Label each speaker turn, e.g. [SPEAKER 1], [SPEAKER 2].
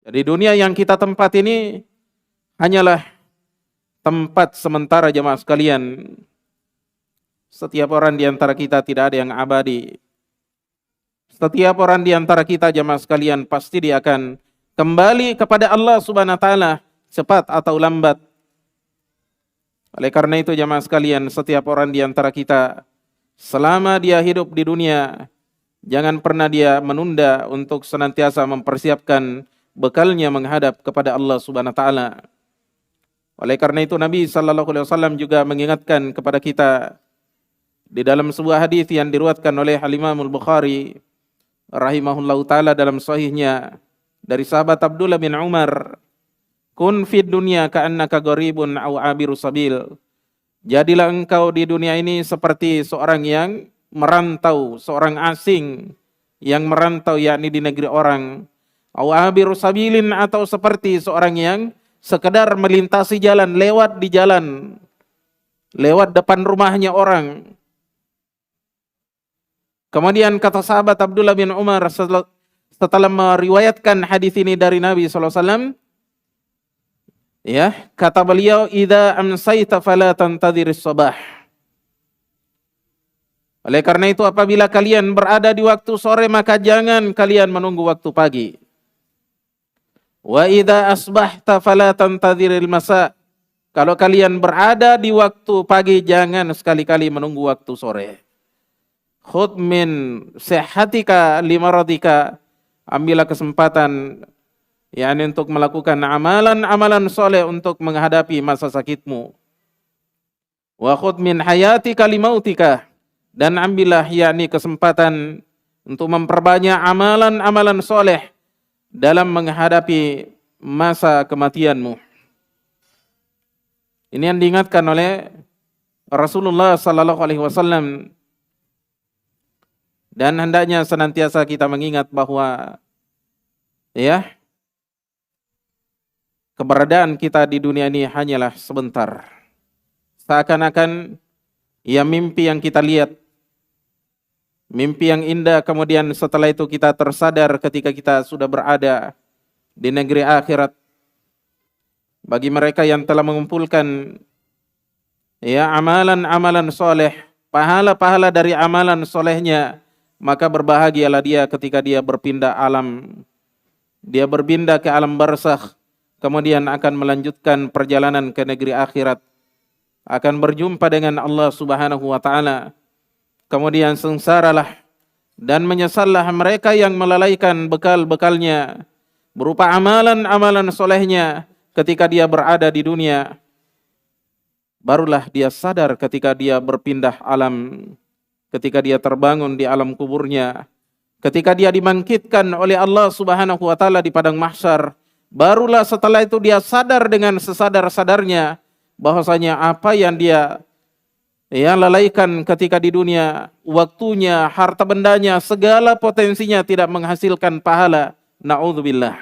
[SPEAKER 1] Di dunia yang kita tempat ini hanyalah tempat sementara jemaah sekalian. Setiap orang di antara kita tidak ada yang abadi. Setiap orang di antara kita jemaah sekalian pasti dia akan kembali kepada Allah Subhanahu wa taala cepat atau lambat. Oleh karena itu jemaah sekalian, setiap orang di antara kita selama dia hidup di dunia, jangan pernah dia menunda untuk senantiasa mempersiapkan bekalnya menghadap kepada Allah Subhanahu wa taala. Oleh karena itu Nabi sallallahu alaihi wasallam juga mengingatkan kepada kita di dalam sebuah hadis yang diriwayatkan oleh Al-Imam Al-Bukhari rahimahullahu taala dalam sahihnya dari sahabat Abdullah bin Umar, kun fid dunya ka'annaka gharibun aw abiru sabil. Jadilah engkau di dunia ini seperti seorang yang merantau, seorang asing yang merantau yakni di negeri orang. Aw abiru sabilin, atau seperti seorang yang sekedar melintasi jalan, lewat di jalan, lewat depan rumahnya orang. Kemudian kata sahabat Abdullah bin Umar setelah meriwayatkan hadis ini dari Nabi SAW, ya, kata beliau, idza amsayta fala tantadhiris sabah. Oleh karena itu apabila kalian berada di waktu sore maka jangan kalian menunggu waktu pagi. Wa idza asbahta fala tantadhiril masa. Kalau kalian berada di waktu pagi jangan sekali-kali menunggu waktu sore. Khudh min sihhatika limaradika. Ambillah kesempatan yakni untuk melakukan amalan-amalan soleh untuk menghadapi masa sakitmu. Wa khudh min hayatika limautika. Dan ambillah yakni kesempatan untuk memperbanyak amalan-amalan soleh dalam menghadapi masa kematianmu. Ini yang diingatkan oleh Rasulullah sallallahu alaihi wasallam. Dan hendaknya senantiasa kita mengingat bahwa ya, keberadaan kita di dunia ini hanyalah sebentar. Seakan-akan ya mimpi yang kita lihat, mimpi yang indah, kemudian setelah itu kita tersadar ketika kita sudah berada di negeri akhirat. Bagi mereka yang telah mengumpulkan ya amalan-amalan soleh, pahala-pahala dari amalan solehnya, maka berbahagialah dia ketika dia berpindah alam. Dia berpindah ke alam barzakh, kemudian akan melanjutkan perjalanan ke negeri akhirat, akan berjumpa dengan Allah Subhanahu wa taala. Kemudian sengsaralah dan menyesallah mereka yang melalaikan bekal-bekalnya berupa amalan-amalan solehnya ketika dia berada di dunia. Barulah dia sadar ketika dia berpindah alam, ketika dia terbangun di alam kuburnya, ketika dia dibangkitkan oleh Allah Subhanahu wa taala di padang mahsyar. Barulah setelah itu dia sadar dengan sesadar-sadarnya bahwasanya apa yang dia lalaikan ketika di dunia, waktunya, harta bendanya, segala potensinya tidak menghasilkan pahala. Na'udzubillah.